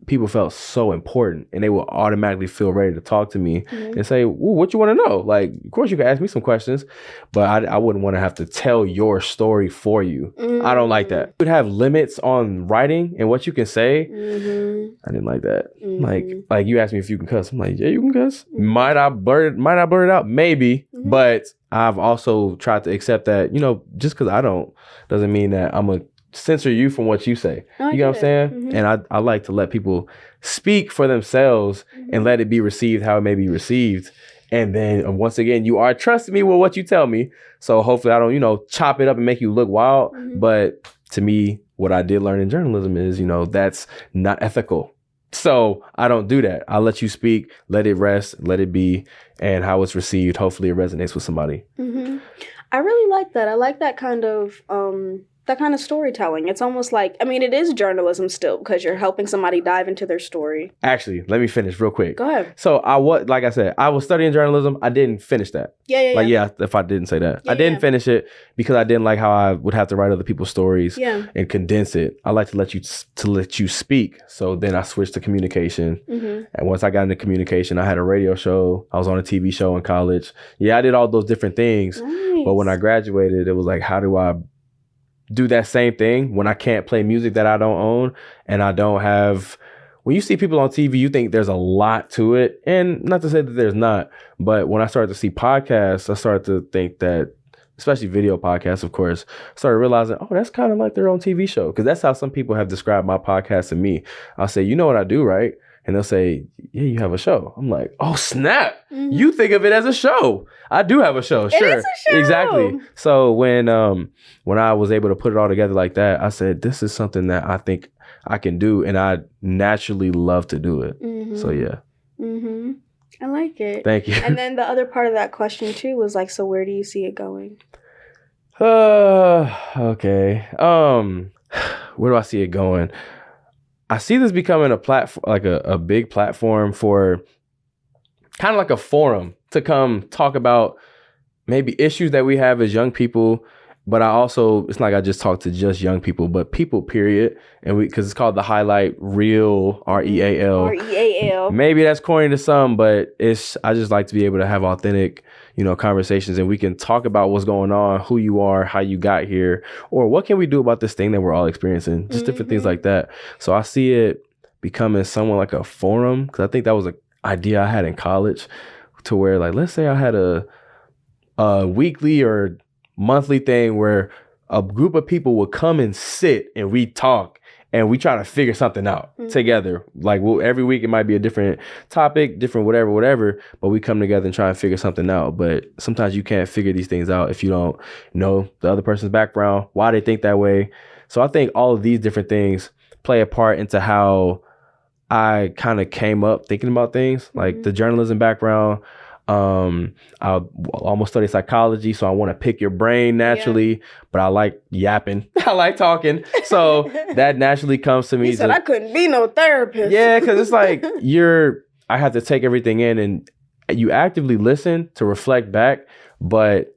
people felt so important and they would automatically feel ready to talk to me and say, what you want to know? Like, of course you can ask me some questions, but I wouldn't want to have to tell your story for you. I don't like that. You would have limits on writing and what you can say. I didn't like that. Like you asked me if you can cuss. I'm like, yeah, you can cuss. Might I blurt it out? Maybe. But I've also tried to accept that, just because I don't, doesn't mean that I'm a censor you from what you say. You know what I'm saying? And I like to let people speak for themselves and let it be received how it may be received. And then once again, you are trusting me with what you tell me. So hopefully I don't, chop it up and make you look wild. But to me, what I did learn in journalism is, that's not ethical. So I don't do that. I let you speak, let it rest, let it be, and how it's received. Hopefully it resonates with somebody. I really like that. I like that kind of storytelling. It's almost like, it is journalism still because you're helping somebody dive into their story. Actually, let me finish real quick. Go ahead. So I was studying journalism. I didn't finish that. Yeah. If I didn't say that. I didn't finish it because I didn't like how I would have to write other people's stories and condense it. I like to let you speak. So then I switched to communication. And once I got into communication, I had a radio show. I was on a TV show in college. Yeah, I did all those different things. Nice. But when I graduated, it was like, how do I do that same thing when I can't play music that I don't own and I don't have... When you see people on TV, you think there's a lot to it. And not to say that there's not, but when I started to see podcasts, I started to think that, especially video podcasts, of course, started realizing, that's kind of like their own TV show. Because that's how some people have described my podcast to me. I'll say, you know what I do, right? And they'll say, yeah, you have a show. I'm like, oh, snap. You think of it as a show. I do have a show. Sure. It is a show. Exactly. So when I was able to put it all together like that, I said, this is something that I think I can do. And I naturally love to do it. So, yeah. I like it. Thank you. And then the other part of that question, too, was like, so where do you see it going? Okay. Where do I see it going? I see this becoming a platform, like a big platform for kind of like a forum to come talk about maybe issues that we have as young people. But it's not like I just talk to just young people, but people, period. And because it's called the Highlight Real, REAL. REAL. Maybe that's corny to some, but I just like to be able to have authentic, conversations, and we can talk about what's going on, who you are, how you got here, or what can we do about this thing that we're all experiencing, just different things like that. So I see it becoming somewhat like a forum, because I think that was an idea I had in college, to where, like, let's say I had a weekly or monthly thing where a group of people would come and sit and we talk and we try to figure something out together. Like, every week it might be a different topic, different whatever, but we come together and try and figure something out. But sometimes you can't figure these things out if you don't know the other person's background, why they think that way. So I think all of these different things play a part into how I kind of came up thinking about things, like the journalism background. I almost studied psychology, so I want to pick your brain naturally, but I like yapping. I like talking. So that naturally comes to me. He said, I couldn't be no therapist. Yeah, because it's like I have to take everything in and you actively listen to reflect back, but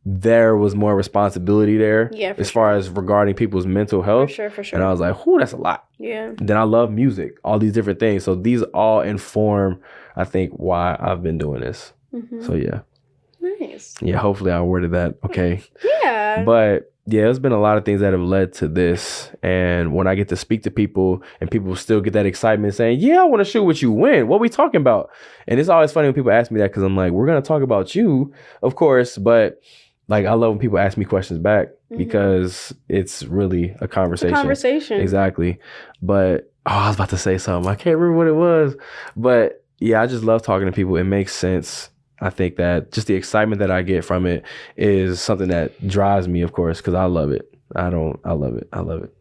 there was more responsibility there as far as regarding people's mental health. For sure. And I was like, that's a lot. Yeah. Then I love music, all these different things. So these all inform, I think, why I've been doing this. So, yeah. Nice. Yeah, hopefully I worded that okay. Yeah. But yeah, there's been a lot of things that have led to this. And when I get to speak to people and people still get that excitement saying, yeah, I want to shoot with you. When? What are we talking about? And it's always funny when people ask me that, because I'm like, we're going to talk about you, of course. But like, I love when people ask me questions back because it's really a conversation. Exactly. But I was about to say something. I can't remember what it was. But yeah, I just love talking to people. It makes sense. I think that just the excitement that I get from it is something that drives me, of course, because I love it. I love it. I love it.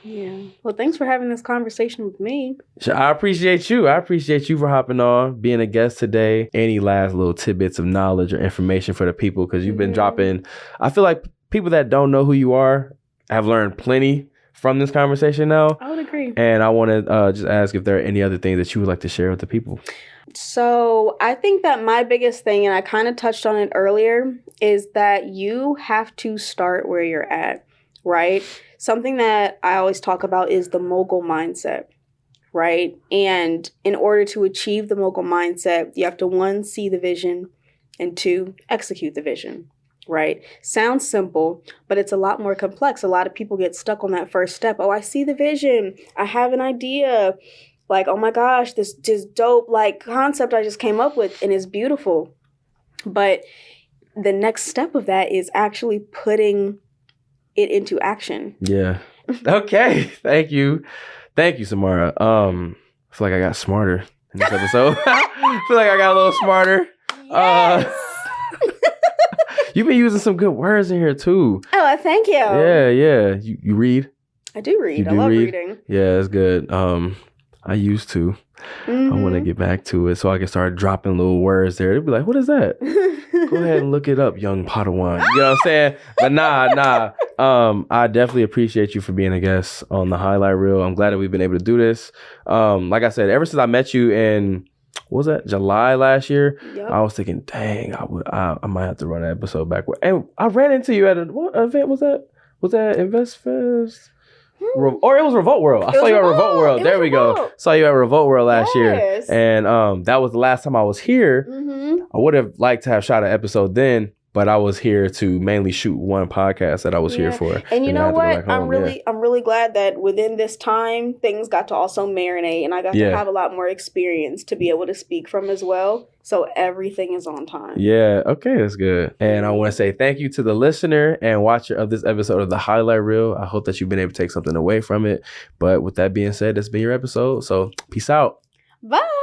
Yeah. Well, thanks for having this conversation with me. I appreciate you. I appreciate you for hopping on, being a guest today. Any last little tidbits of knowledge or information for the people? Because you've been dropping, I feel like people that don't know who you are have learned plenty from this conversation now. I would agree. And I want to just ask if there are any other things that you would like to share with the people. So I think that my biggest thing, and I kind of touched on it earlier, is that you have to start where you're at, right? Something that I always talk about is the mogul mindset, right? And in order to achieve the mogul mindset, you have to, 1, see the vision, and 2, execute the vision, right? Sounds simple, but it's a lot more complex. A lot of people get stuck on that first step. Oh, I see the vision. I have an idea. Like, oh my gosh, this just dope like concept I just came up with, and it's beautiful. But the next step of that is actually putting it into action. Yeah. Okay. Thank you. Thank you, Samarah. I feel like I got smarter in this episode. I feel like I got a little smarter. Yes. You've been using some good words in here too. Oh, thank you. Yeah. You read? I do read. I love reading. Yeah, it's good. I used to. I want to get back to it so I can start dropping little words there. They'd be like, what is that? Go ahead and look it up, young Padawan. You know what I'm saying? But nah. I definitely appreciate you for being a guest on the highlight reel. I'm glad that we've been able to do this. Like I said, ever since I met you in, what was that, July last year? Yep. I was thinking, dang, I might have to run an episode backward. And I ran into you at what event was that? Was that InvestFest? Or it was Revolt World. I saw you at Revolt World. There we go. Saw you at Revolt World last year. And that was the last time I was here. Mm-hmm. I would have liked to have shot an episode then, but I was here to mainly shoot one podcast that I was here for. And you know what? I'm really glad that within this time, things got to also marinate, and I got to have a lot more experience to be able to speak from as well. So everything is on time. Yeah. Okay. That's good. And I want to say thank you to the listener and watcher of this episode of The Highlight Reel. I hope that you've been able to take something away from it. But with that being said, that's been your episode. So peace out. Bye.